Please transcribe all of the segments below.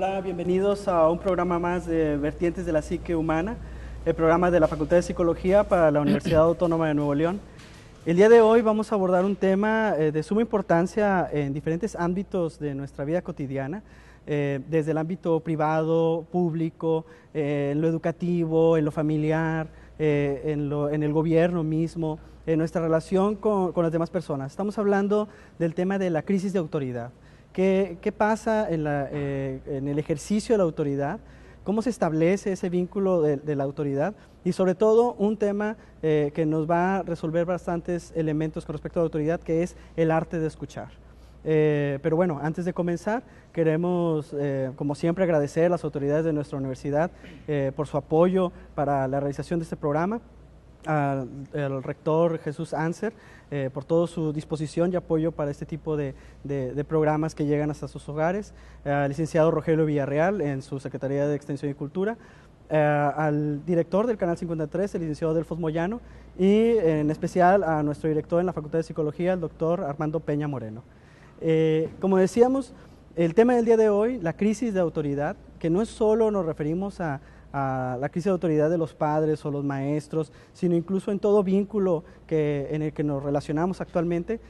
Hola, bienvenidos a un programa más de Vertientes de la Psique Humana, el programa de la Facultad de Psicología para la Universidad Autónoma de Nuevo León. El día de hoy vamos a abordar un tema de suma importancia en diferentes ámbitos de nuestra vida cotidiana, desde el ámbito privado, público, en lo educativo, en lo familiar, en el gobierno mismo, en nuestra relación con las demás personas. Estamos hablando del tema de la crisis de autoridad. ¿Qué pasa en el ejercicio de la autoridad? ¿Cómo se establece ese vínculo de la autoridad? Y sobre todo un tema que nos va a resolver bastantes elementos con respecto a la autoridad, que es el arte de escuchar. Pero bueno, antes de comenzar, queremos, como siempre, agradecer a las autoridades de nuestra universidad por su apoyo para la realización de este programa, al rector Jesús Anser, por toda su disposición y apoyo para este tipo de programas que llegan hasta sus hogares, al licenciado Rogelio Villarreal en su Secretaría de Extensión y Cultura, al director del Canal 53, el licenciado Delfos Moyano, y en especial a nuestro director en la Facultad de Psicología, el doctor Armando Peña Moreno. Como decíamos, el tema del día de hoy, la crisis de autoridad, que no es solo nos referimos a la crisis de autoridad de los padres o los maestros, sino incluso en todo vínculo en el que nos relacionamos actualmente.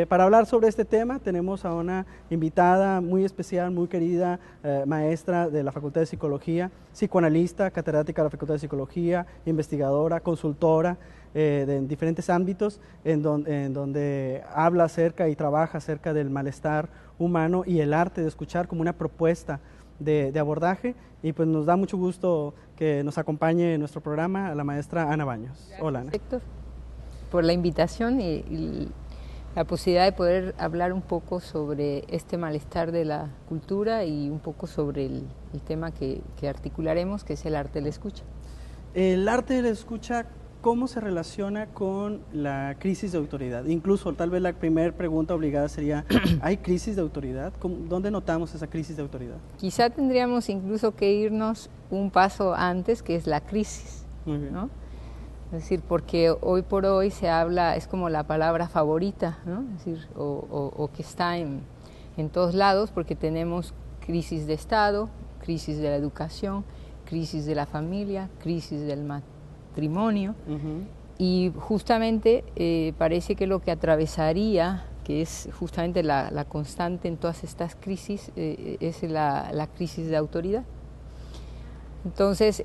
Para hablar sobre este tema tenemos a una invitada muy especial, muy querida, maestra de la Facultad de Psicología, psicoanalista, catedrática de la Facultad de Psicología, investigadora, consultora en diferentes ámbitos, en donde habla acerca y trabaja acerca del malestar humano y el arte de escuchar como una propuesta de abordaje, y pues nos da mucho gusto que nos acompañe en nuestro programa a la maestra Ana Baños. Gracias, hola, Ana. Héctor, por la invitación y la posibilidad de poder hablar un poco sobre este malestar de la cultura y un poco sobre el tema que articularemos, que es el arte de la escucha. El arte de la escucha, ¿cómo se relaciona con la crisis de autoridad? Incluso, tal vez la primera pregunta obligada sería, ¿hay crisis de autoridad? ¿Dónde notamos esa crisis de autoridad? Quizá tendríamos incluso que irnos un paso antes, que es la crisis, ¿no? Es decir, porque hoy por hoy se habla, es como la palabra favorita, ¿no? Es decir, o que está en todos lados, porque tenemos crisis de Estado, crisis de la educación, crisis de la familia, crisis del matrimonio, y justamente parece que lo que atravesaría, que es justamente la constante en todas estas crisis, es la crisis de autoridad. Entonces,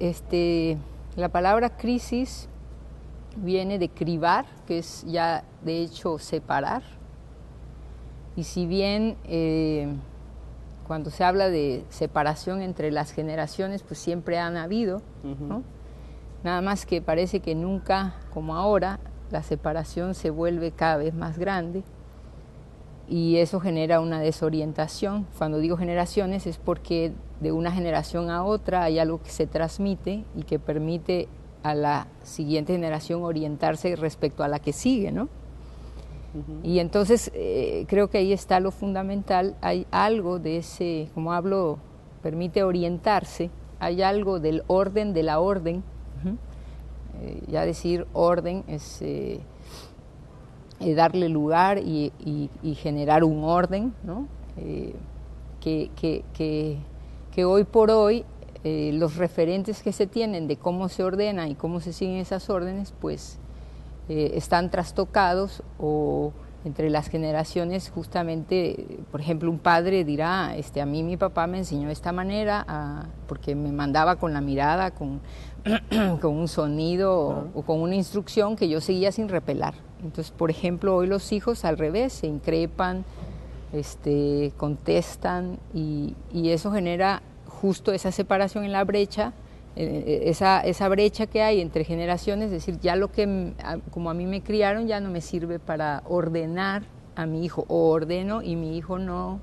la palabra crisis viene de cribar, que es ya de hecho separar, y si bien cuando se habla de separación entre las generaciones, pues siempre han habido, ¿no? Nada más que parece que nunca, como ahora, la separación se vuelve cada vez más grande y eso genera una desorientación. Cuando digo generaciones es porque de una generación a otra hay algo que se transmite y que permite a la siguiente generación orientarse respecto a la que sigue, ¿no? Y entonces creo que ahí está lo fundamental, hay algo de ese, como hablo, permite orientarse, hay algo del orden, de la orden. Ya decir orden es darle lugar y generar un orden, ¿no? Que hoy por hoy los referentes que se tienen de cómo se ordena y cómo se siguen esas órdenes, pues están trastocados, o entre las generaciones justamente, por ejemplo, un padre dirá, a mí mi papá me enseñó de esta manera, porque me mandaba con la mirada, con un sonido o con una instrucción que yo seguía sin repelar. Entonces, por ejemplo, hoy los hijos al revés, se increpan, contestan, y eso genera justo esa separación en la brecha, esa brecha que hay entre generaciones, es decir, ya lo que como a mí me criaron ya no me sirve para ordenar a mi hijo, o ordeno y mi hijo no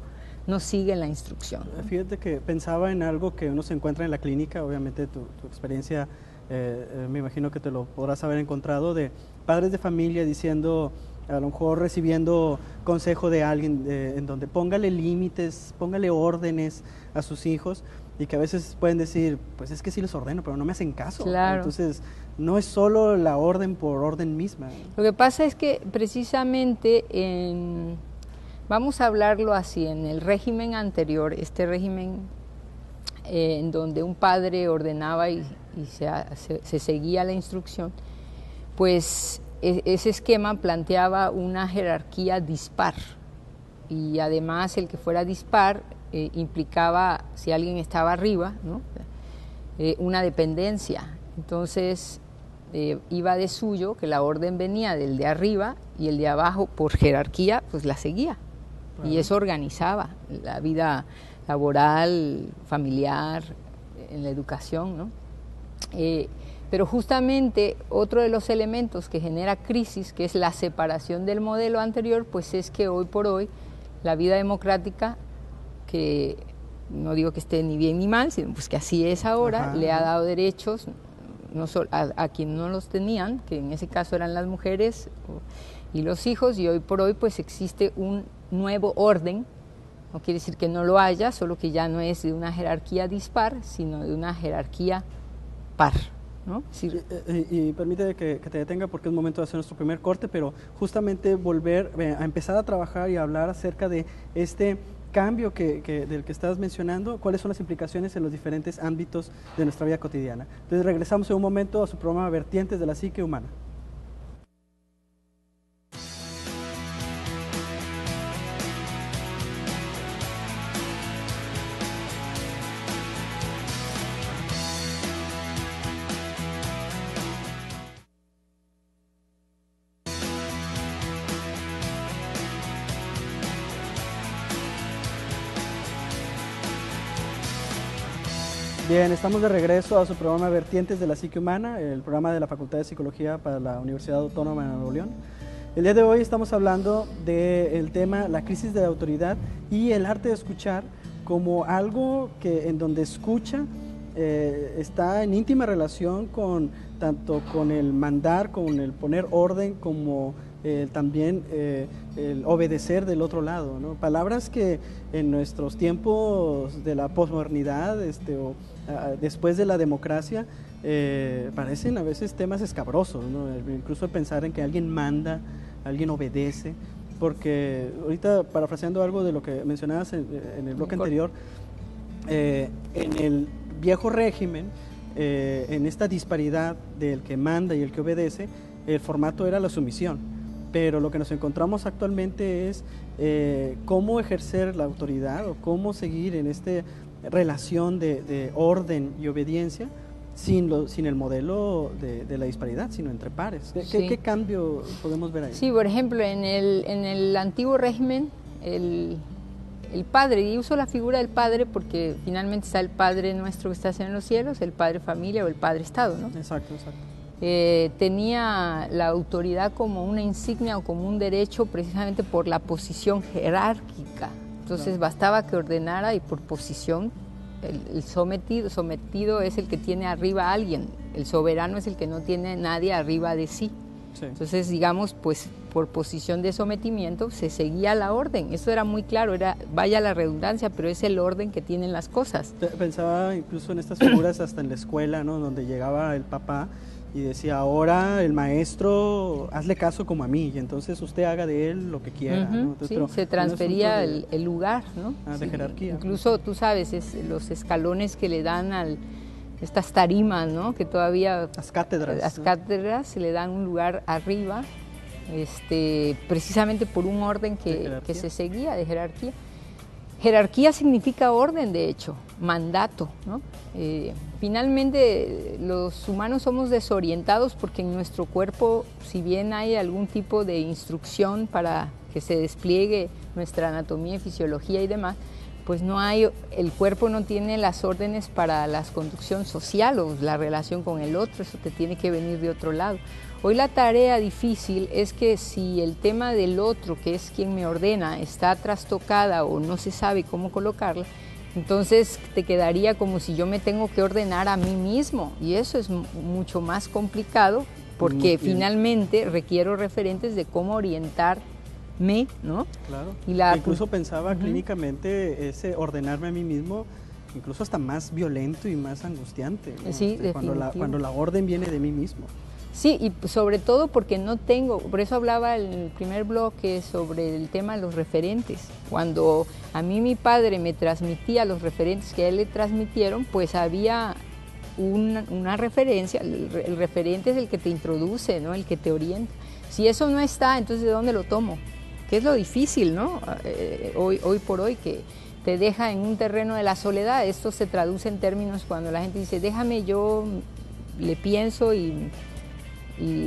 sigue la instrucción. Fíjate que pensaba en algo que uno se encuentra en la clínica, obviamente tu experiencia, me imagino que te lo podrás haber encontrado, de padres de familia diciendo, a lo mejor recibiendo consejo de alguien en donde póngale límites, póngale órdenes a sus hijos, y que a veces pueden decir, pues es que sí les ordeno, pero no me hacen caso. Claro. Entonces, no es solo la orden por orden misma. Lo que pasa es que precisamente vamos a hablarlo así, en el régimen anterior, este régimen en donde un padre ordenaba y se seguía la instrucción, pues ese esquema planteaba una jerarquía dispar, y además el que fuera dispar implicaba, si alguien estaba arriba, ¿no? Una dependencia. Entonces iba de suyo que la orden venía del de arriba y el de abajo, por jerarquía, pues la seguía. Y eso organizaba la vida laboral, familiar, en la educación, ¿no? Pero justamente otro de los elementos que genera crisis, que es la separación del modelo anterior, pues es que hoy por hoy la vida democrática, que no digo que esté ni bien ni mal, sino pues que así es ahora, le ha dado derechos no solo a quienes no los tenían, que en ese caso eran las mujeres y los hijos, y hoy por hoy pues existe un nuevo orden. No quiere decir que no lo haya, solo que ya no es de una jerarquía dispar, sino de una jerarquía par, ¿no? Sí. Y permíteme que te detenga porque es momento de hacer nuestro primer corte, pero justamente volver a empezar a trabajar y a hablar acerca de este cambio del que estás mencionando, cuáles son las implicaciones en los diferentes ámbitos de nuestra vida cotidiana. Entonces regresamos en un momento a su programa Vertientes de la Psique Humana. Bien, estamos de regreso a su programa Vertientes de la Psique Humana, el programa de la Facultad de Psicología para la Universidad Autónoma de Nuevo León. El día de hoy estamos hablando del tema la crisis de la autoridad y el arte de escuchar como algo en donde escucha está en íntima relación tanto con el mandar, con el poner orden, como también el obedecer del otro lado, ¿no? Palabras que en nuestros tiempos de la posmodernidad después de la democracia parecen a veces temas escabrosos, ¿no? Incluso pensar en que alguien manda, alguien obedece, porque ahorita parafraseando algo de lo que mencionabas en el bloque anterior, en el viejo régimen, en esta disparidad del que manda y el que obedece, el formato era la sumisión. Pero lo que nos encontramos actualmente es cómo ejercer la autoridad o cómo seguir en esta relación de orden y obediencia sin el modelo de la disparidad, sino entre pares. ¿Qué cambio podemos ver ahí? Sí, por ejemplo, en el antiguo régimen, el padre, y uso la figura del padre porque finalmente está el Padre nuestro que estás en los cielos, el Padre familia o el Padre Estado, ¿no? Exacto, exacto. Tenía la autoridad como una insignia o como un derecho precisamente por la posición jerárquica. Entonces bastaba que ordenara y por posición el sometido es el que tiene arriba a alguien, el soberano es el que no tiene nadie arriba de sí. Sí. Entonces, digamos, pues por posición de sometimiento se seguía la orden. Eso era muy claro, vaya la redundancia, pero es el orden que tienen las cosas. Pensaba incluso en estas figuras hasta en la escuela, ¿no? Donde llegaba el papá y decía, ahora el maestro, hazle caso como a mí, y entonces usted haga de él lo que quiera, ¿no? Entonces, sí, se transfería el lugar, ¿no? De jerarquía. Incluso, tú sabes, los escalones que le dan estas tarimas, ¿no? Que todavía... Las cátedras. Las cátedras se le dan un lugar arriba, precisamente por un orden que se seguía, de jerarquía. Jerarquía significa orden, de hecho, mandato, ¿no? Finalmente, los humanos somos desorientados porque en nuestro cuerpo, si bien hay algún tipo de instrucción para que se despliegue nuestra anatomía y fisiología y demás, pues el cuerpo no tiene las órdenes para la conducción social o la relación con el otro, eso te tiene que venir de otro lado. Hoy la tarea difícil es que si el tema del otro, que es quien me ordena, está trastocada o no se sabe cómo colocarla, entonces te quedaría como si yo me tengo que ordenar a mí mismo, y eso es mucho más complicado porque finalmente requiero referentes de cómo orientarme, ¿no? Claro. Incluso pensaba clínicamente ese ordenarme a mí mismo, incluso hasta más violento y más angustiante, ¿no? Sí, cuando la orden viene de mí mismo. Sí, y sobre todo porque no tengo, por eso hablaba en el primer bloque sobre el tema de los referentes. Cuando a mí mi padre me transmitía los referentes que a él le transmitieron, pues había una referencia, el referente es el que te introduce, ¿no? El que te orienta. Si eso no está, entonces ¿de dónde lo tomo? Que es lo difícil, ¿no? Hoy por hoy, que te deja en un terreno de la soledad. Esto se traduce en términos cuando la gente dice, déjame, yo le pienso y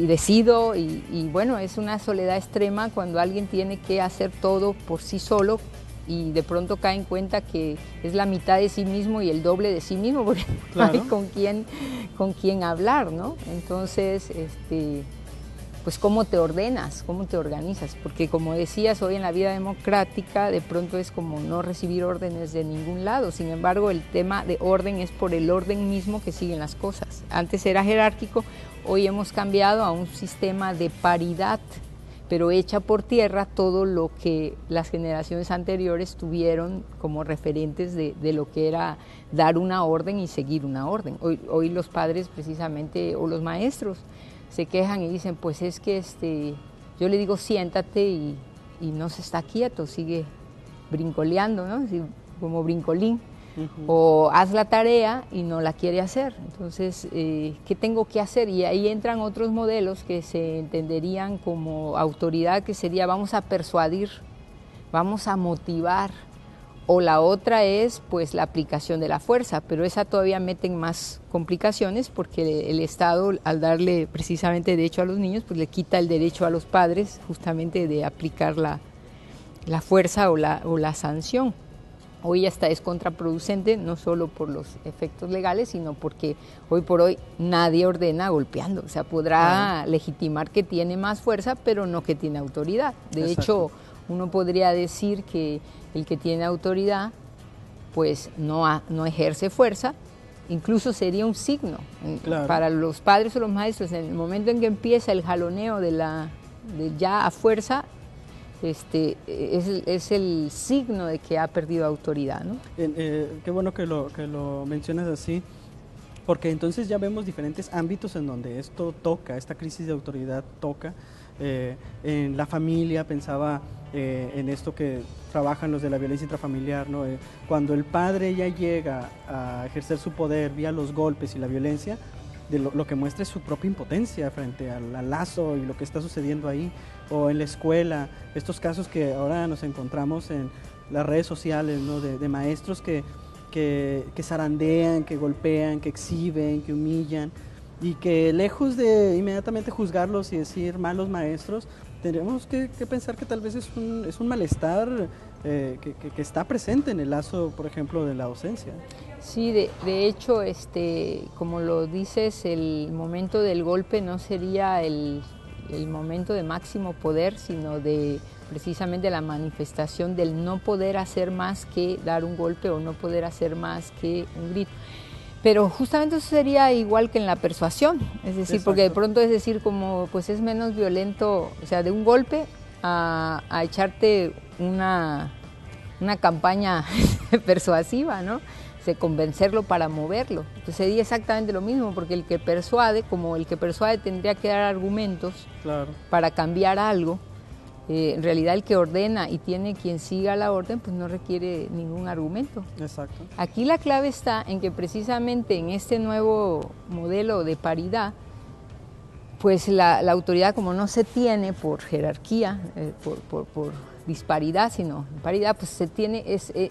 decido, y bueno, es una soledad extrema cuando alguien tiene que hacer todo por sí solo y de pronto cae en cuenta que es la mitad de sí mismo y el doble de sí mismo, porque claro, no hay con quién hablar, ¿no? Entonces, pues cómo te ordenas, cómo te organizas, porque como decías, hoy en la vida democrática de pronto es como no recibir órdenes de ningún lado. Sin embargo, el tema de orden es por el orden mismo que siguen las cosas. Antes era jerárquico, hoy hemos cambiado a un sistema de paridad, pero echa por tierra todo lo que las generaciones anteriores tuvieron como referentes de lo que era dar una orden y seguir una orden. Hoy los padres precisamente, o los maestros, se quejan y dicen, pues es que yo le digo siéntate y no se está quieto, sigue brincoleando, ¿no? Así, como brincolín. O haz la tarea y no la quiere hacer. Entonces, ¿qué tengo que hacer? Y ahí entran otros modelos que se entenderían como autoridad, que sería vamos a persuadir, vamos a motivar. O la otra es pues la aplicación de la fuerza, pero esa todavía mete en más complicaciones porque el Estado, al darle precisamente derecho a los niños, pues le quita el derecho a los padres justamente de aplicar la fuerza o la sanción. Hoy hasta es contraproducente, no solo por los efectos legales, sino porque hoy por hoy nadie ordena golpeando. O sea, podrá legitimar que tiene más fuerza, pero no que tiene autoridad. De hecho, uno podría decir que el que tiene autoridad, pues no ejerce fuerza, incluso sería un signo. Para los padres o los maestros, en el momento en que empieza el jaloneo de ya a fuerza, es el signo de que ha perdido autoridad, ¿no? Qué bueno que lo mencionas así, porque entonces ya vemos diferentes ámbitos en donde esto toca, esta crisis de autoridad toca. En la familia, pensaba en esto que trabajan los de la violencia intrafamiliar, ¿no? Cuando el padre ya llega a ejercer su poder vía los golpes y la violencia, lo que muestra es su propia impotencia frente al lazo y lo que está sucediendo ahí, o en la escuela, estos casos que ahora nos encontramos en las redes sociales, ¿no? de maestros que zarandean, que golpean, que exhiben, que humillan, y que lejos de inmediatamente juzgarlos y decir malos maestros, tendríamos que pensar que tal vez es un malestar que está presente en el lazo, por ejemplo, de la docencia. Sí, de hecho, como lo dices, el momento del golpe no sería el momento de máximo poder, sino de precisamente la manifestación del no poder hacer más que dar un golpe o no poder hacer más que un grito. Pero justamente eso sería igual que en la persuasión, es decir, porque de pronto es decir, como pues es menos violento, o sea, de un golpe a echarte una campaña persuasiva, ¿no? De convencerlo para moverlo. Entonces sería exactamente lo mismo, porque el que persuade tendría que dar argumentos para cambiar algo. En realidad el que ordena y tiene quien siga la orden, pues no requiere ningún argumento. Exacto. Aquí la clave está en que precisamente en este nuevo modelo de paridad, pues la autoridad, como no se tiene por jerarquía, por disparidad, sino paridad, pues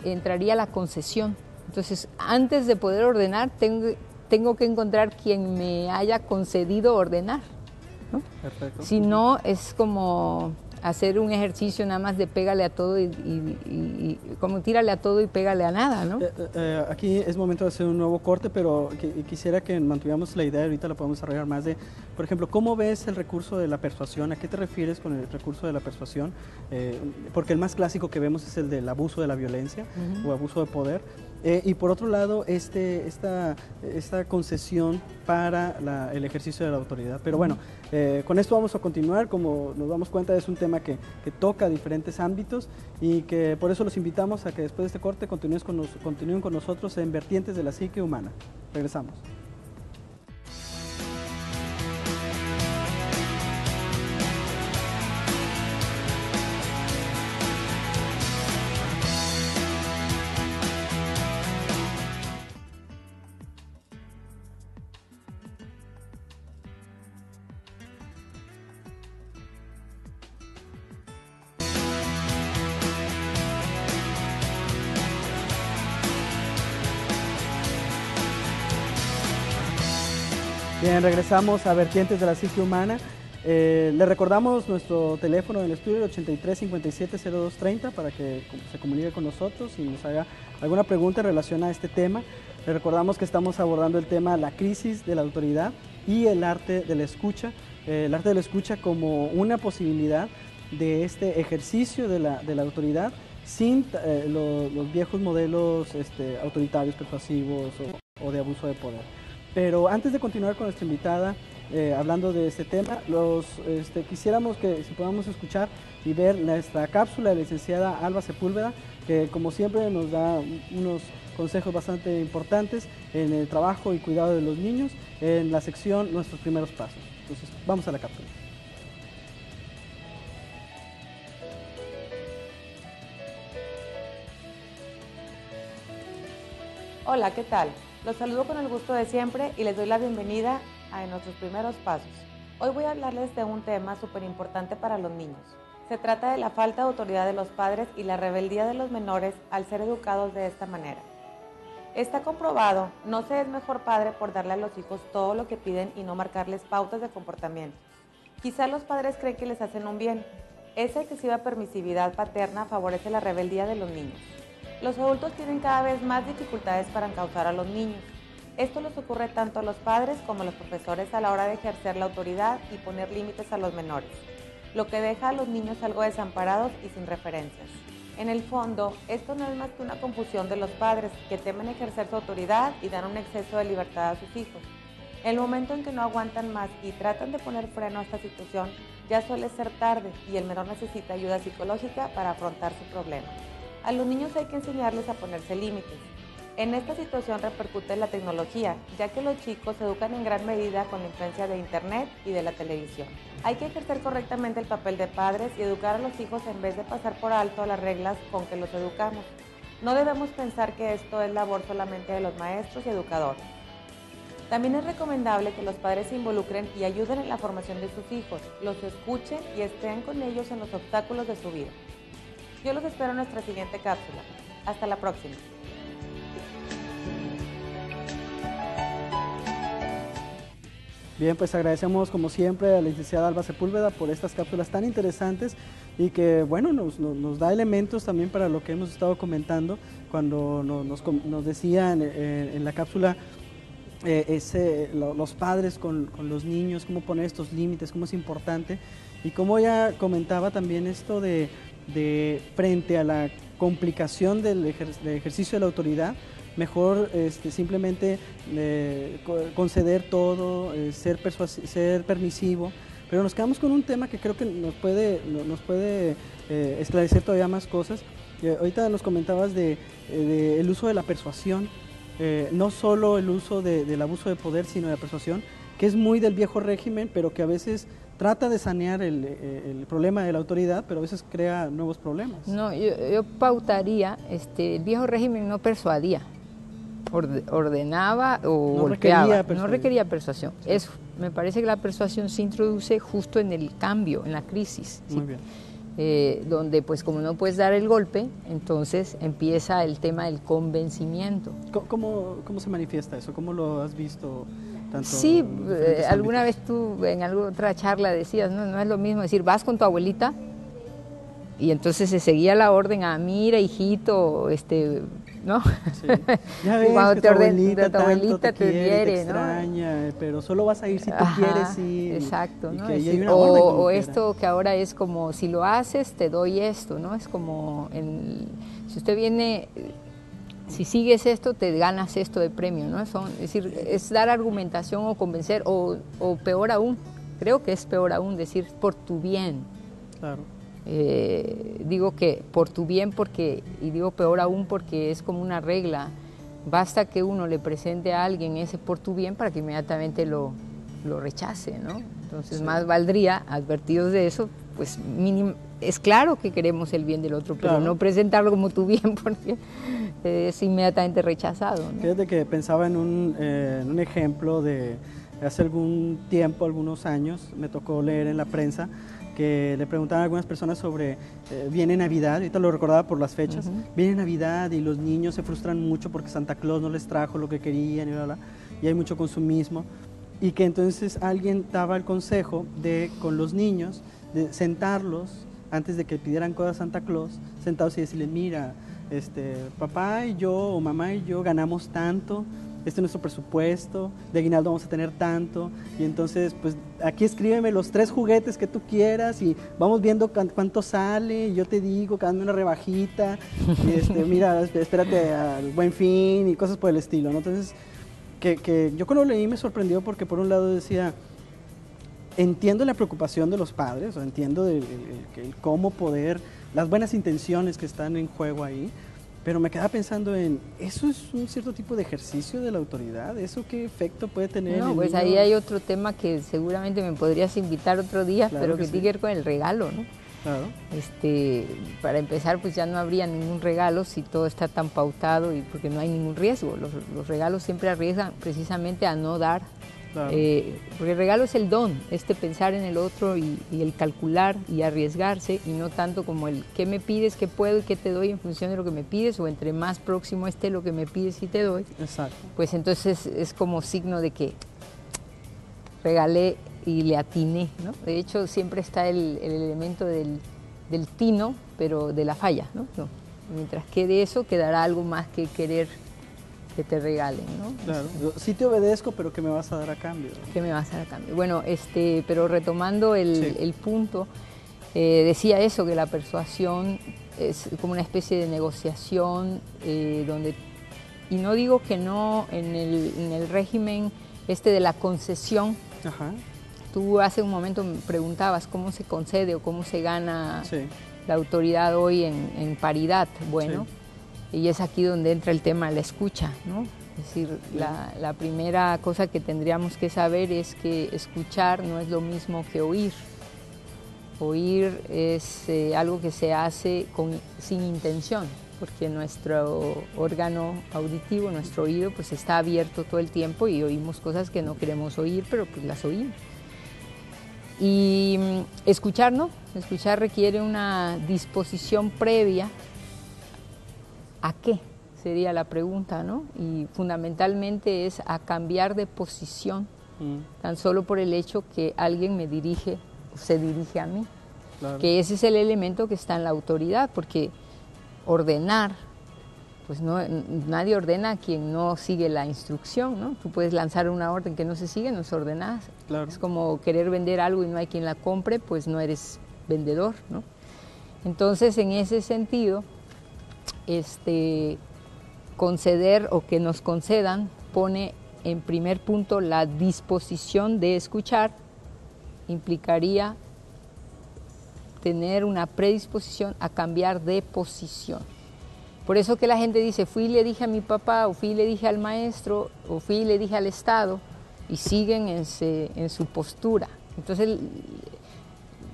entraría la concesión. Entonces, antes de poder ordenar, tengo que encontrar quien me haya concedido ordenar, ¿no? Perfecto. Si no, es como hacer un ejercicio nada más de pégale a todo y como tírale a todo y pégale a nada, ¿no? Aquí es momento de hacer un nuevo corte, pero quisiera que mantuviéramos la idea, ahorita la podemos desarrollar más, de, por ejemplo, ¿cómo ves el recurso de la persuasión? ¿A qué te refieres con el recurso de la persuasión? Porque el más clásico que vemos es el del abuso de la violencia o abuso de poder. Y por otro lado, esta concesión para el ejercicio de la autoridad. Pero bueno, con esto vamos a continuar. Como nos damos cuenta, es un tema que toca diferentes ámbitos y que por eso los invitamos a que después de este corte continúen con nosotros en Vertientes de la Psique Humana. Regresamos. Bien, regresamos a Vertientes de la Psique Humana. Le recordamos nuestro teléfono del estudio, 83 57 02 30, para que se comunique con nosotros y nos haga alguna pregunta en relación a este tema. Le recordamos que estamos abordando el tema la crisis de la autoridad y el arte de la escucha. El arte de la escucha como una posibilidad de este ejercicio de la autoridad sin los viejos modelos autoritarios, persuasivos o de abuso de poder. Pero antes de continuar con nuestra invitada, hablando de este tema, quisiéramos que si podamos escuchar y ver nuestra cápsula de la licenciada Alba Sepúlveda, que como siempre nos da unos consejos bastante importantes en el trabajo y cuidado de los niños, en la sección Nuestros Primeros Pasos. Entonces, vamos a la cápsula. Hola, ¿qué tal? Los saludo con el gusto de siempre y les doy la bienvenida a Nuestros Primeros Pasos. Hoy voy a hablarles de un tema súper importante para los niños. Se trata de la falta de autoridad de los padres y la rebeldía de los menores al ser educados de esta manera. Está comprobado, no se es mejor padre por darle a los hijos todo lo que piden y no marcarles pautas de comportamiento. Quizá los padres creen que les hacen un bien. Esa excesiva permisividad paterna favorece la rebeldía de los niños. Los adultos tienen cada vez más dificultades para encauzar a los niños. Esto les ocurre tanto a los padres como a los profesores a la hora de ejercer la autoridad y poner límites a los menores, lo que deja a los niños algo desamparados y sin referencias. En el fondo, esto no es más que una confusión de los padres que temen ejercer su autoridad y dan un exceso de libertad a sus hijos. El momento en que no aguantan más y tratan de poner freno a esta situación, ya suele ser tarde y el menor necesita ayuda psicológica para afrontar su problema. A los niños hay que enseñarles a ponerse límites. En esta situación repercute la tecnología, ya que los chicos se educan en gran medida con la influencia de Internet y de la televisión. Hay que ejercer correctamente el papel de padres y educar a los hijos en vez de pasar por alto las reglas con que los educamos. No debemos pensar que esto es labor solamente de los maestros y educadores. También es recomendable que los padres se involucren y ayuden en la formación de sus hijos, los escuchen y estén con ellos en los obstáculos de su vida. Yo los espero en nuestra siguiente cápsula. Hasta la próxima. Bien, pues agradecemos como siempre a la licenciada Alba Sepúlveda por estas cápsulas tan interesantes y que, bueno, nos da elementos también para lo que hemos estado comentando cuando nos decían en la cápsula los padres con los niños, cómo poner estos límites, cómo es importante y cómo ella comentaba también esto de frente a la complicación del ejercicio de la autoridad, mejor simplemente conceder todo, ser permisivo, pero nos quedamos con un tema que creo que nos puede esclarecer todavía más cosas. Ahorita nos comentabas el uso de la persuasión, no solo el uso del abuso de poder, sino de la persuasión, que es muy del viejo régimen, pero que a veces trata de sanear el problema de la autoridad, pero a veces crea nuevos problemas. No, yo pautaría, el viejo régimen no persuadía, ordenaba o golpeaba, no requería persuasión. Sí. Eso, me parece que la persuasión se introduce justo en el cambio, en la crisis. Muy ¿sí? bien. Donde pues como no puedes dar el golpe, entonces empieza el tema del convencimiento. ¿Cómo se manifiesta eso? ¿Cómo lo has visto? Sí, alguna vez tú en alguna otra charla decías, no es lo mismo decir, vas con tu abuelita y entonces se seguía la orden a mira, hijito, ¿no? Sí. Ya ves cuando que tu abuelita te quiere, te extraña, ¿no? Pero solo vas a ir si tú quieres ir. Exacto, y ¿no? que hay una orden o esto que ahora es como, si lo haces, te doy esto, ¿no? Es como, si usted viene... Si sigues esto, te ganas esto de premio, ¿no? Es decir, es dar argumentación o convencer, o peor aún, creo que es peor aún decir por tu bien. Claro. Digo que por tu bien y digo peor aún porque es como una regla. Basta que uno le presente a alguien ese por tu bien para que inmediatamente lo rechace, ¿no? Entonces, sí, más valdría, advertidos de eso, pues es claro que queremos el bien del otro, pero no presentarlo como tu bien porque es inmediatamente rechazado, ¿no? Fíjate que pensaba en un ejemplo de hace algún tiempo, algunos años, me tocó leer en la prensa que le preguntaban a algunas personas sobre, viene Navidad, ahorita lo recordaba por las fechas, viene Navidad y los niños se frustran mucho porque Santa Claus no les trajo lo que querían y hay mucho consumismo. y que entonces alguien daba el consejo de, con los niños, de sentarlos, antes de que pidieran cosas a Santa Claus, sentados y decirles, mira, papá y yo o mamá y yo ganamos tanto, este es nuestro presupuesto, de aguinaldo vamos a tener tanto, y entonces pues aquí escríbeme los 3 juguetes que tú quieras y vamos viendo cuánto sale, y yo te digo, dame una rebajita, y mira, espérate al Buen Fin y cosas por el estilo, ¿no? Entonces, que yo cuando lo leí me sorprendió porque por un lado decía, entiendo la preocupación de los padres, o entiendo el cómo poder, las buenas intenciones que están en juego ahí, pero me quedaba pensando en, ¿eso es un cierto tipo de ejercicio de la autoridad? ¿Eso qué efecto puede tener? No, pues ahí hay otro tema que seguramente me podrías invitar otro día, claro, pero que tiene que ver con el regalo, ¿no? Claro. Para empezar, pues ya no habría ningún regalo si todo está tan pautado y porque no hay ningún riesgo. Los regalos siempre arriesgan precisamente a no dar. Claro. Porque el regalo es el don, pensar en el otro y el calcular y arriesgarse, y no tanto como el qué me pides, qué puedo y qué te doy en función de lo que me pides, o entre más próximo esté lo que me pides y te doy. Exacto. Pues entonces es como signo de que regalé y le atiné, ¿no? De hecho siempre está el elemento del tino, pero de la falla, ¿no? Mientras quede eso, quedará algo más que querer que te regalen, ¿no? Claro, sí te obedezco, pero ¿qué me vas a dar a cambio? ¿Qué me vas a dar a cambio? Bueno, pero retomando el punto, decía eso, que la persuasión es como una especie de negociación donde, y no digo que no en el régimen de la concesión. Ajá. Tú hace un momento me preguntabas cómo se concede o cómo se gana la autoridad hoy en paridad. Bueno, y es aquí donde entra el tema de la escucha, ¿no? Es decir, la primera cosa que tendríamos que saber es que escuchar no es lo mismo que oír. Oír es algo que se hace sin intención, porque nuestro órgano auditivo, nuestro oído, pues está abierto todo el tiempo y oímos cosas que no queremos oír, pero pues las oímos. Y escuchar no, escuchar requiere una disposición previa. ¿A qué? Sería la pregunta, ¿no? Y fundamentalmente es a cambiar de posición, tan solo por el hecho que alguien me dirige, se dirige a mí. Claro. Que ese es el elemento que está en la autoridad, porque ordenar, pues no, nadie ordena a quien no sigue la instrucción, ¿no? Tú puedes lanzar una orden que no se sigue, no es ordenada. Claro. Es como querer vender algo y no hay quien la compre, pues no eres vendedor, ¿no? Entonces, en ese sentido, conceder o que nos concedan pone en primer punto la disposición de escuchar, implicaría tener una predisposición a cambiar de posición. Por eso que la gente dice, fui y le dije a mi papá, o fui y le dije al maestro, o fui y le dije al Estado, y siguen en su postura. Entonces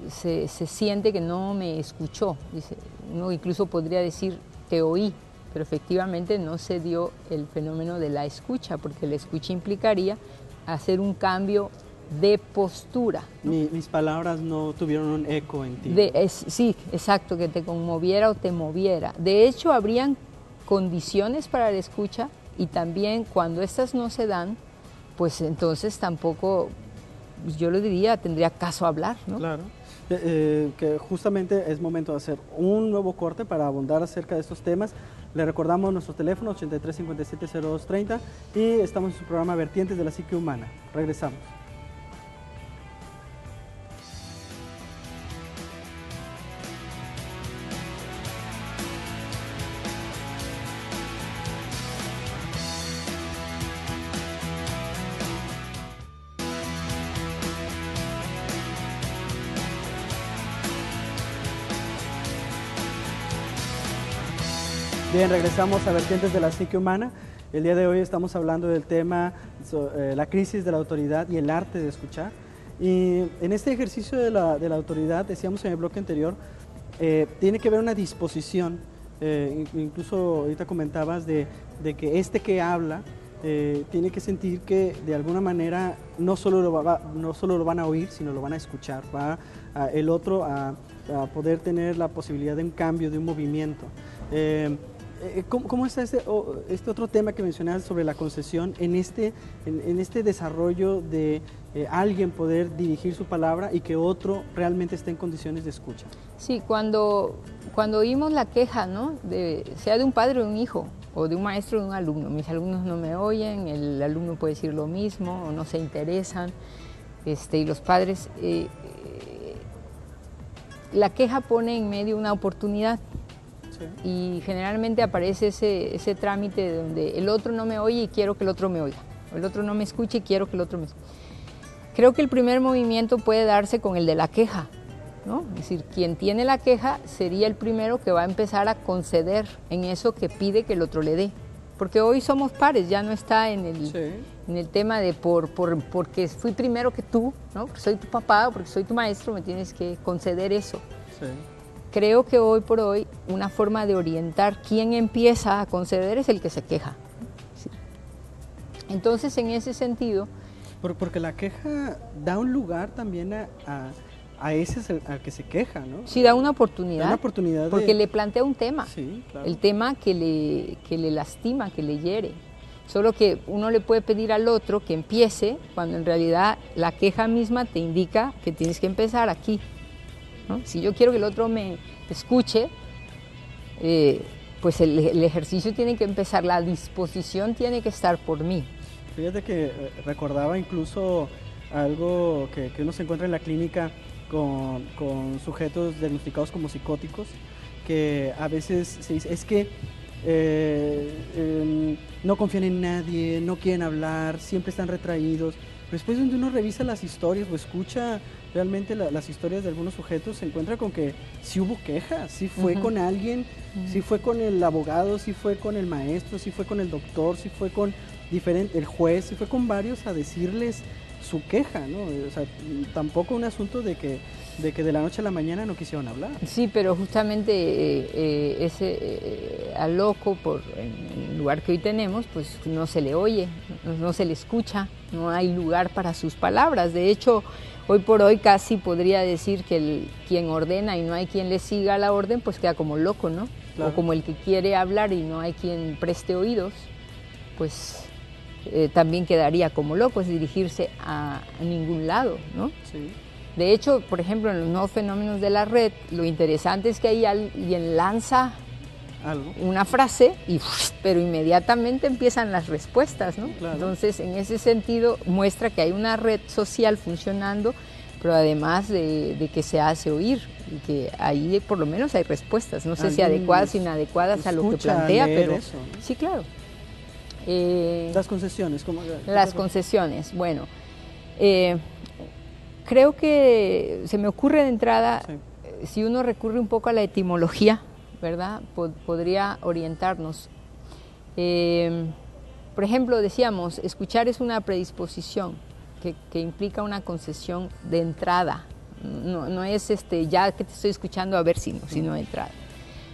se siente que no me escuchó. Dice, uno incluso podría decir, te oí, pero efectivamente no se dio el fenómeno de la escucha, porque la escucha implicaría hacer un cambio de postura, ¿no? Mis palabras no tuvieron un eco en ti. Sí, exacto, que te conmoviera o te moviera. De hecho, habrían condiciones para la escucha, y también cuando estas no se dan, pues entonces tampoco, yo lo diría, tendría caso hablar, ¿no? Claro. Que justamente es momento de hacer un nuevo corte para abundar acerca de estos temas. Le recordamos nuestro teléfono 83 57 02 30 y estamos en su programa Vertientes de la Psique Humana. Regresamos. Bien, regresamos a Vertientes de la Psique Humana. El día de hoy estamos hablando del tema, la crisis de la autoridad y el arte de escuchar. Y en este ejercicio de la autoridad, decíamos en el bloque anterior, tiene que haber una disposición, incluso ahorita comentabas de que que habla tiene que sentir que de alguna manera no solo lo van a oír, sino lo van a escuchar, el otro a poder tener la posibilidad de un cambio, de un movimiento. ¿Cómo está este otro tema que mencionabas sobre la concesión en este desarrollo de alguien poder dirigir su palabra y que otro realmente esté en condiciones de escucha? Sí, cuando oímos la queja, ¿no? Sea de un padre o de un hijo, o de un maestro o de un alumno. Mis alumnos no me oyen, el alumno puede decir lo mismo, o no se interesan, y los padres... la queja pone en medio una oportunidad. Sí. Y generalmente aparece ese trámite donde el otro no me oye y quiero que el otro me oiga, o el otro no me escuche y quiero que el otro me escuche. Creo que el primer movimiento puede darse con el de la queja, ¿no? Es decir, quien tiene la queja sería el primero que va a empezar a conceder en eso que pide que el otro le dé. Porque hoy somos pares, ya no está en el tema de porque fui primero que tú, ¿no? Porque soy tu papá o porque soy tu maestro, me tienes que conceder eso. Sí. Creo que hoy por hoy una forma de orientar quién empieza a conceder es el que se queja. Sí. Entonces, en ese sentido... Porque la queja da un lugar también a ese al que se queja, ¿no? Sí, da una oportunidad. Da una oportunidad porque le plantea un tema. Sí, claro. El tema que le lastima, que le hiere. Solo que uno le puede pedir al otro que empiece cuando en realidad la queja misma te indica que tienes que empezar aquí, ¿no? Si yo quiero que el otro me escuche, pues el ejercicio tiene que empezar, la disposición tiene que estar por mí. Fíjate que recordaba incluso algo que uno se encuentra en la clínica con sujetos diagnosticados como psicóticos, que a veces se dice, es que no confían en nadie, no quieren hablar, siempre están retraídos. Pero después donde uno revisa las historias o escucha realmente las historias de algunos sujetos, se encuentra con que sí hubo quejas, sí fue con alguien, sí fue con el abogado, sí fue con el maestro, sí fue con el doctor, sí fue con el juez, sí fue con varios a decirles su queja, ¿no? O sea, tampoco un asunto de que de la noche a la mañana no quisieron hablar. Sí, pero justamente al loco, en el lugar que hoy tenemos, pues no se le oye, no se le escucha, no hay lugar para sus palabras. De hecho, hoy por hoy casi podría decir que quien ordena y no hay quien le siga la orden, pues queda como loco, ¿no? Claro. O como el que quiere hablar y no hay quien preste oídos, pues... también quedaría como loco, es dirigirse a ningún lado, ¿no? Sí. De hecho, por ejemplo, en los nuevos fenómenos de la red, lo interesante es que ahí alguien lanza una frase, pero inmediatamente empiezan las respuestas, ¿no? Claro. Entonces, en ese sentido, muestra que hay una red social funcionando, pero además de que se hace oír, y que ahí por lo menos hay respuestas, no sé si adecuadas o inadecuadas a lo que plantea, pero eso, ¿no? Sí, claro. Las concesiones, ¿cómo? Las concesiones, bueno, creo que se me ocurre de entrada, sí. Si uno recurre un poco a la etimología, ¿verdad? Podría orientarnos. Por ejemplo, decíamos, escuchar es una predisposición que implica una concesión de entrada, no es ya que te estoy escuchando a ver si no, sino de entrada.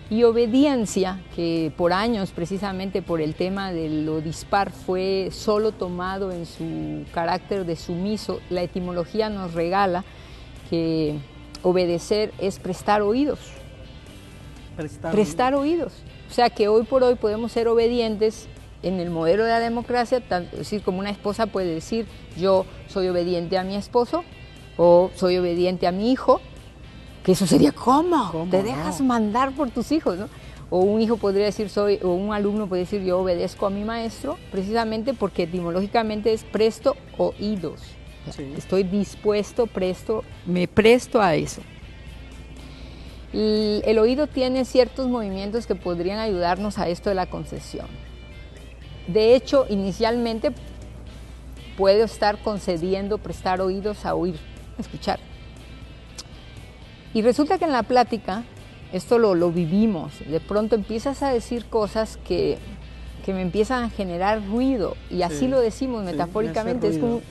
Y obediencia, que por años, precisamente por el tema de lo dispar, fue solo tomado en su carácter de sumiso, la etimología nos regala que obedecer es prestar oídos. Prestar oídos. O sea que hoy por hoy podemos ser obedientes en el modelo de la democracia, es decir, como una esposa puede decir, yo soy obediente a mi esposo o soy obediente a mi hijo, que eso sería ¿cómo? Te dejas mandar por tus hijos, ¿no? O un hijo podría decir, o un alumno puede decir, yo obedezco a mi maestro, precisamente porque etimológicamente es presto oídos. Sí. Estoy dispuesto, me presto a eso. El oído tiene ciertos movimientos que podrían ayudarnos a esto de la concesión. De hecho, inicialmente puedo estar concediendo, prestar oídos a oír, a escuchar. Y resulta que en la plática, esto lo vivimos, de pronto empiezas a decir cosas que me empiezan a generar ruido, y así sí, lo decimos metafóricamente, es como...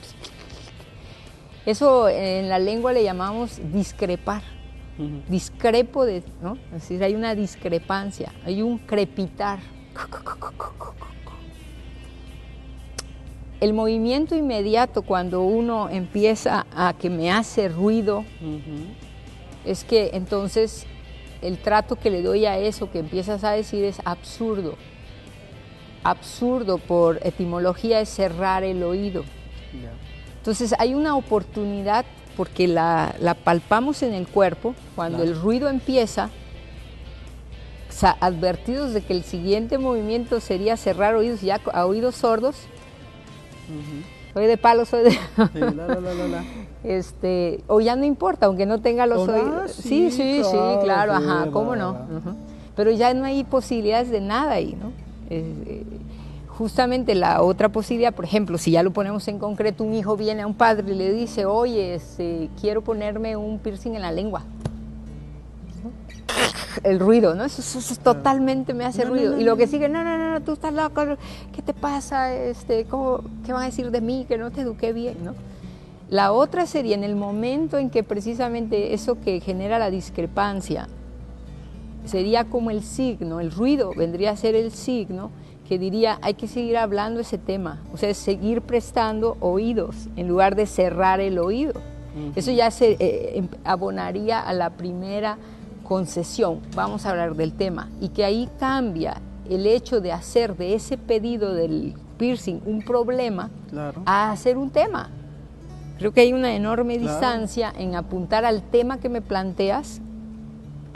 Eso en la lengua le llamamos discrepar, discrepo de, ¿no? Es decir, hay una discrepancia, hay un crepitar. El movimiento inmediato cuando uno empieza a que me hace ruido, es que entonces el trato que le doy a eso que empiezas a decir es absurdo. Absurdo por etimología es cerrar el oído. Entonces hay una oportunidad porque la palpamos en el cuerpo, cuando el ruido empieza, advertidos de que el siguiente movimiento sería cerrar oídos, ya a oídos sordos. Soy de palo, soy de... Sí, o ya no importa, aunque no tenga los oídos. Sí, claro, ajá, ¿cómo no? Pero ya no hay posibilidades de nada ahí, ¿no? Justamente la otra posibilidad, por ejemplo, si ya lo ponemos en concreto, un hijo viene a un padre y le dice, oye, quiero ponerme un piercing en la lengua. El ruido, ¿no? Eso totalmente me hace ruido. Y lo que sigue, no, tú estás loco, ¿qué te pasa? ¿Qué van a decir de mí? Que no te eduqué bien, ¿no? La otra sería en el momento en que precisamente eso que genera la discrepancia sería como el signo, el ruido vendría a ser el signo que diría hay que seguir hablando ese tema, o sea, seguir prestando oídos en lugar de cerrar el oído. Eso ya se abonaría a la primera concesión, vamos a hablar del tema, y que ahí cambia el hecho de hacer de ese pedido del piercing un problema a hacer un tema. Creo que hay una enorme distancia en apuntar al tema que me planteas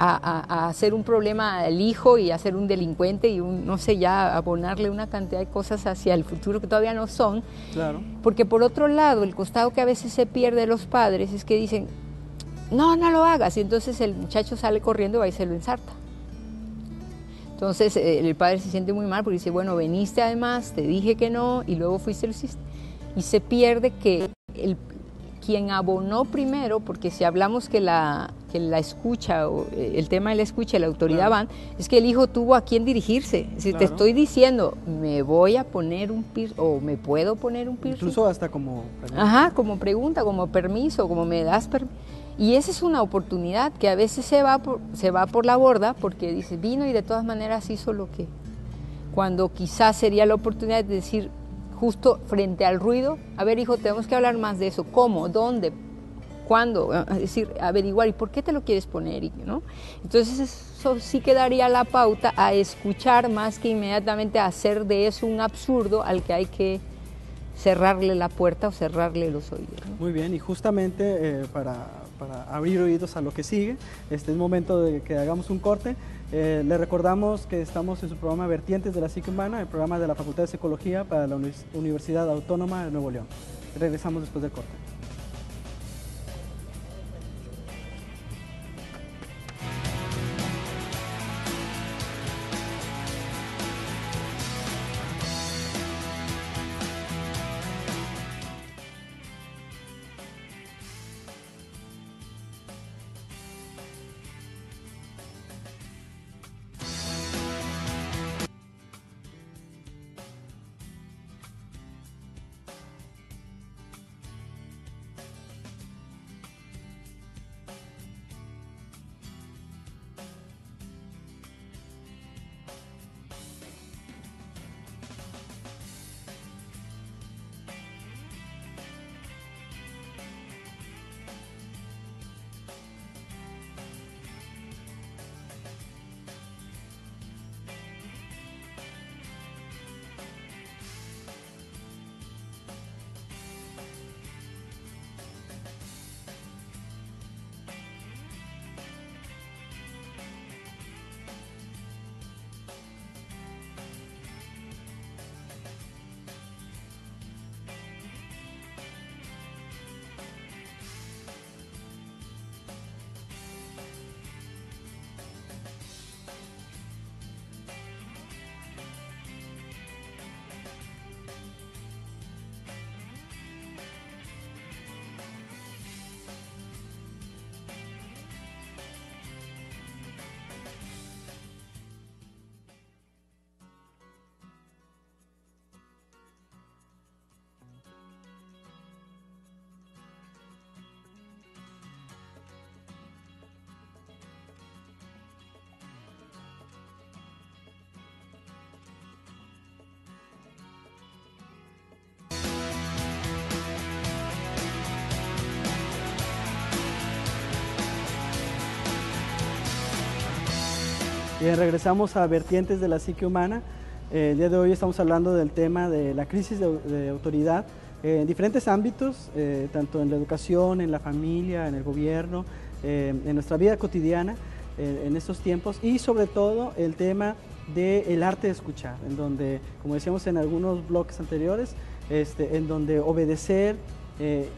a hacer un problema al hijo y a ser un delincuente y no sé, ya abonarle una cantidad de cosas hacia el futuro que todavía no son. Porque por otro lado, el costado que a veces se pierde los padres es que dicen, no lo hagas, y entonces el muchacho sale corriendo y va y se lo ensarta. Entonces el padre se siente muy mal porque dice, bueno, veniste además, te dije que no, y luego fuiste y lo hiciste. Y se pierde que quien abonó primero, porque si hablamos que la escucha, o el tema de la escucha y la autoridad van, es que el hijo tuvo a quién dirigirse. Si te estoy diciendo, me voy a poner un piercing, o me puedo poner un piercing. Incluso hasta como pregunta. Ajá, como pregunta, como permiso, como me das permiso. Y esa es una oportunidad que a veces se va por la borda, porque dice, vino y de todas maneras hizo lo que... Cuando quizás sería la oportunidad de decir, justo frente al ruido, a ver, hijo, tenemos que hablar más de eso, ¿cómo? ¿Dónde? ¿Cuándo? Es decir, averiguar, ¿y por qué te lo quieres poner? ¿No? Entonces eso sí que daría la pauta a escuchar más que inmediatamente a hacer de eso un absurdo al que hay que cerrarle la puerta o cerrarle los oídos, ¿no? Muy bien, y justamente para abrir oídos a lo que sigue, es momento de que hagamos un corte. Le recordamos que estamos en su programa Vertientes de la Psique Humana, el programa de la Facultad de Psicología para la Universidad Autónoma de Nuevo León. Regresamos después del corte. Bien, regresamos a Vertientes de la Psique Humana. El día de hoy estamos hablando del tema de la crisis de autoridad en diferentes ámbitos, tanto en la educación, en la familia, en el gobierno, en nuestra vida cotidiana en estos tiempos, y sobre todo el tema del arte de escuchar, en donde, como decíamos en algunos bloques anteriores, en donde obedecer,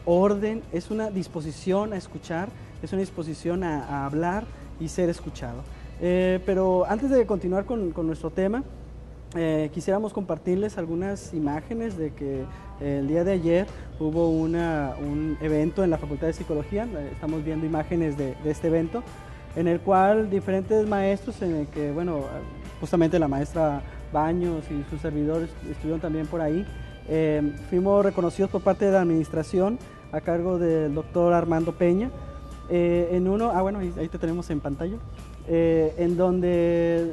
orden, es una disposición a escuchar, es una disposición a hablar y ser escuchado. Pero antes de continuar con nuestro tema, quisiéramos compartirles algunas imágenes de que el día de ayer hubo un evento en la Facultad de Psicología. Estamos viendo imágenes de este evento, en el cual diferentes maestros, en el que, bueno, justamente la maestra Baños y sus servidores estuvieron también por ahí. Fuimos reconocidos por parte de la administración a cargo del doctor Armando Peña. Bueno, ahí te tenemos en pantalla. En donde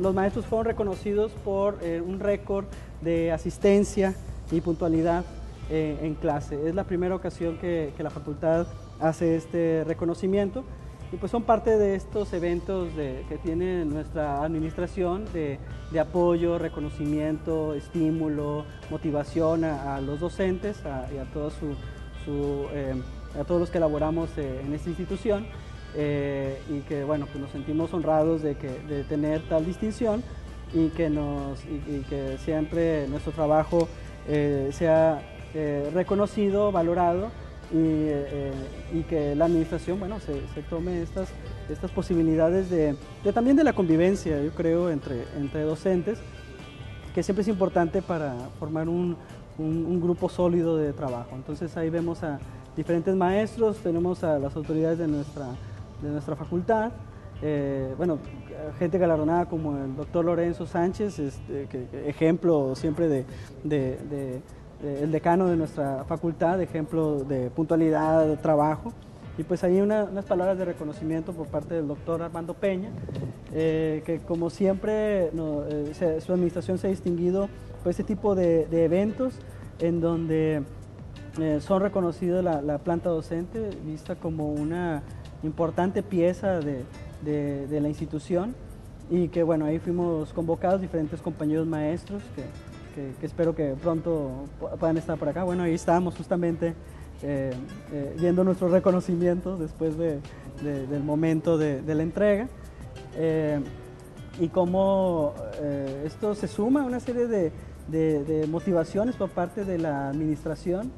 los maestros fueron reconocidos por un récord de asistencia y puntualidad en clase. Es la primera ocasión que la facultad hace este reconocimiento, y pues son parte de estos eventos que tiene nuestra administración de apoyo, reconocimiento, estímulo, motivación a los docentes y a todos los que elaboramos en esta institución. Y que, bueno, pues nos sentimos honrados de tener tal distinción, y que siempre nuestro trabajo sea reconocido, valorado, y que la administración, bueno, se tome estas posibilidades también de la convivencia, yo creo, entre docentes, que siempre es importante para formar un grupo sólido de trabajo. Entonces ahí vemos a diferentes maestros, tenemos a las autoridades de nuestra facultad, bueno, gente galardonada como el doctor Lorenzo Sánchez, ejemplo siempre el decano de nuestra facultad, ejemplo de puntualidad, de trabajo, y pues ahí unas palabras de reconocimiento por parte del doctor Armando Peña, que como siempre su administración se ha distinguido por este tipo de eventos, en donde son reconocidos la planta docente, vista como una importante pieza de la institución, y que, bueno, ahí fuimos convocados diferentes compañeros maestros que espero que pronto puedan estar por acá. Bueno, ahí estábamos justamente viendo nuestros reconocimientos después del momento de la entrega, y cómo esto se suma a una serie de motivaciones por parte de la administración.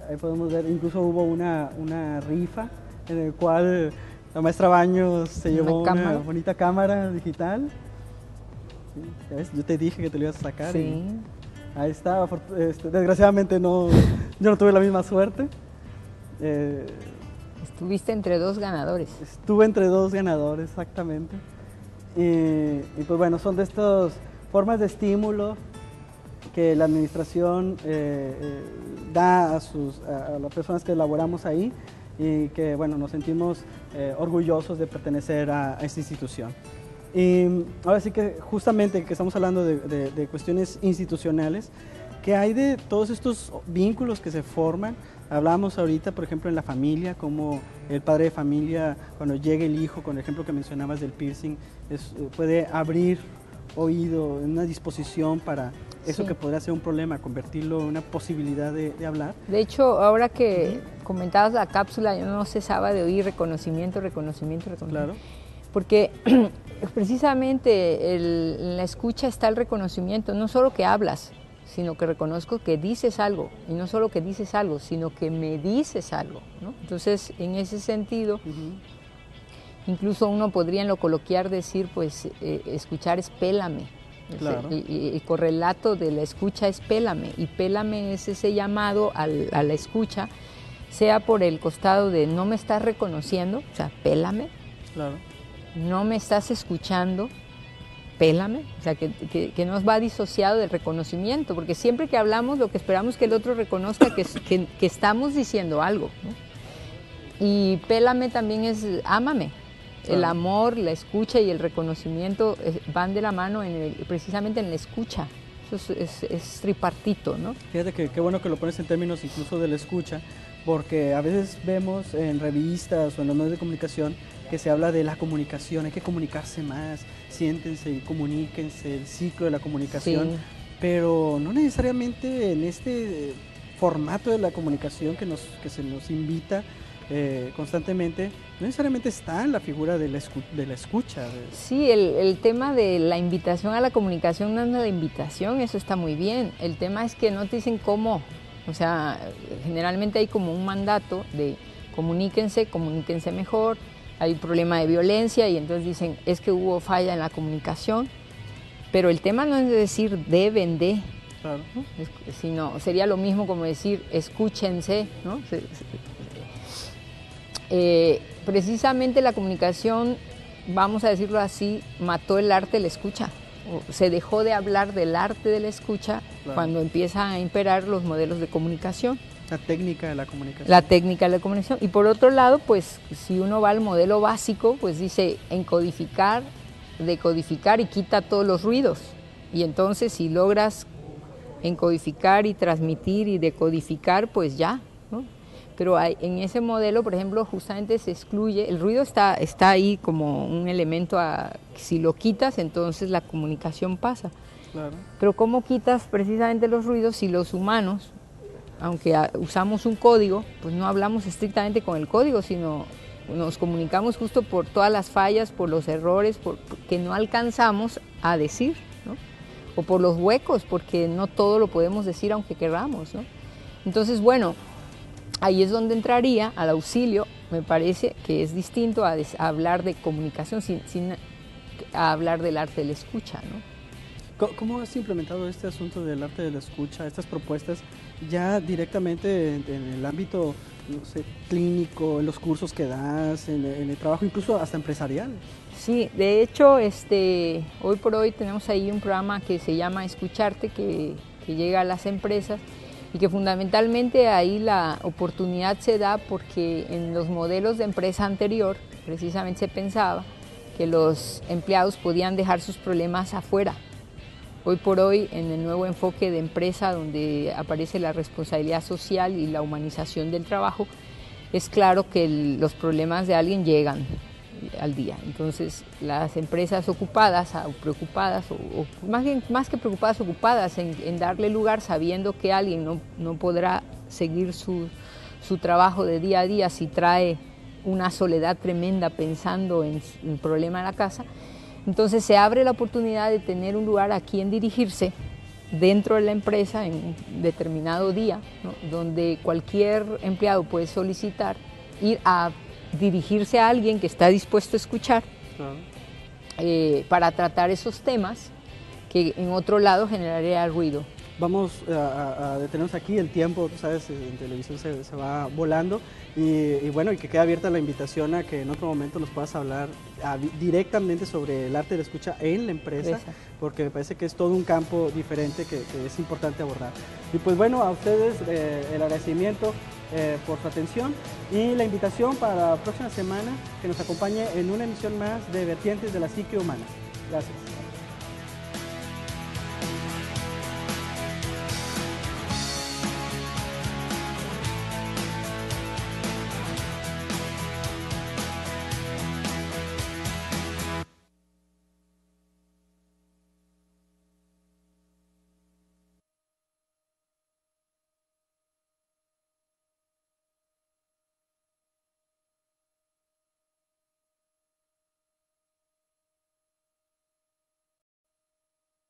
Ahí podemos ver, incluso hubo una rifa en el cual la maestra Baños se llevó una bonita cámara digital. Yo te dije que te lo ibas a sacar. Sí. Ahí está. Desgraciadamente yo no tuve la misma suerte. Estuviste entre dos ganadores. Estuve entre dos ganadores, exactamente. Y pues bueno, son de estas formas de estímulo que la administración da a las personas que elaboramos ahí, y que, bueno, nos sentimos orgullosos de pertenecer a esta institución. Y ahora sí que justamente que estamos hablando de cuestiones institucionales, que hay de todos estos vínculos que se forman. Hablamos ahorita, por ejemplo, en la familia, como el padre de familia, cuando llega el hijo, con el ejemplo que mencionabas del piercing, puede abrir oído, en una disposición para eso, sí, que podría ser un problema, convertirlo en una posibilidad de hablar. De hecho, ahora que comentabas la cápsula, yo no cesaba de oír reconocimiento. Claro. Porque precisamente en la escucha está el reconocimiento, no solo que hablas, sino que reconozco que dices algo, y no solo que dices algo, sino que me dices algo, ¿no? Entonces, en ese sentido, incluso uno podría en lo coloquial decir, pues, escuchar es pélame. Claro. El correlato de la escucha es pélame, y pélame es ese llamado a la escucha, sea por el costado de no me estás reconociendo, o sea, pélame. Claro. No me estás escuchando, pélame, o sea, que nos va disociado del reconocimiento, porque siempre que hablamos lo que esperamos es que el otro reconozca que estamos diciendo algo, ¿no? Y pélame también es ámame. Claro. El amor, la escucha y el reconocimiento van de la mano precisamente en la escucha. Eso es tripartito, ¿no? Fíjate que qué bueno que lo pones en términos incluso de la escucha, porque a veces vemos en revistas o en los medios de comunicación que se habla de la comunicación, hay que comunicarse más, siéntense y comuníquense, el ciclo de la comunicación, Sí. pero no necesariamente en este formato de la comunicación que se nos invita constantemente, no necesariamente está en la figura de la escucha. Sí, el tema de la invitación a la comunicación no es una invitación, eso está muy bien. El tema es que no te dicen cómo. O sea, generalmente hay como un mandato de comuníquense mejor, hay un problema de violencia y entonces dicen es que hubo falla en la comunicación, pero el tema no es decir deben de, Claro. ¿no? Sino sería lo mismo como decir escúchense, ¿no? Precisamente la comunicación, vamos a decirlo así, mató el arte de la escucha. Se dejó de hablar del arte de la escucha, claro, cuando empiezan a imperar los modelos de comunicación. La técnica de la comunicación. La técnica de la comunicación. Y por otro lado, pues si uno va al modelo básico, pues dice encodificar, decodificar y quita todos los ruidos. Y entonces si logras encodificar y transmitir y decodificar, pues ya, ¿no? Pero en ese modelo, por ejemplo, justamente se excluye, el ruido está ahí como un elemento, si lo quitas, entonces la comunicación pasa. Claro. Pero ¿cómo quitas precisamente los ruidos si los humanos, aunque usamos un código, pues no hablamos estrictamente con el código, sino nos comunicamos justo por todas las fallas, por los errores, que no alcanzamos a decir, ¿no? O por los huecos, porque no todo lo podemos decir aunque queramos, ¿no? Entonces, bueno, ahí es donde entraría al auxilio, me parece que es distinto a hablar de comunicación sin a hablar del arte de la escucha, ¿no? ¿Cómo has implementado este asunto del arte de la escucha, estas propuestas ya directamente en el ámbito, no sé, clínico, en los cursos que das, en el trabajo incluso hasta empresarial? Sí, de hecho, hoy por hoy tenemos ahí un programa que se llama Escucharte, que llega a las empresas y que fundamentalmente ahí la oportunidad se da porque en los modelos de empresa anterior precisamente se pensaba que los empleados podían dejar sus problemas afuera. Hoy por hoy, en el nuevo enfoque de empresa donde aparece la responsabilidad social y la humanización del trabajo, es claro que los problemas de alguien llegan al día. Entonces, las empresas ocupadas o preocupadas, o más que preocupadas, ocupadas en darle lugar sabiendo que alguien no podrá seguir su trabajo de día a día si trae una soledad tremenda pensando en el problema de la casa. Entonces se abre la oportunidad de tener un lugar a quien dirigirse dentro de la empresa en un determinado día, ¿no? Donde cualquier empleado puede solicitar ir a dirigirse a alguien que está dispuesto a escuchar, para tratar esos temas que en otro lado generaría ruido. Vamos a detenernos aquí, el tiempo, tú sabes, en televisión se va volando y bueno, y que quede abierta la invitación a que en otro momento nos puedas hablar directamente sobre el arte de la escucha en la empresa, porque me parece que es todo un campo diferente que es importante abordar. Y pues bueno, a ustedes el agradecimiento por su atención y la invitación para la próxima semana que nos acompañe en una emisión más de Vertientes de la Psique Humana. Gracias.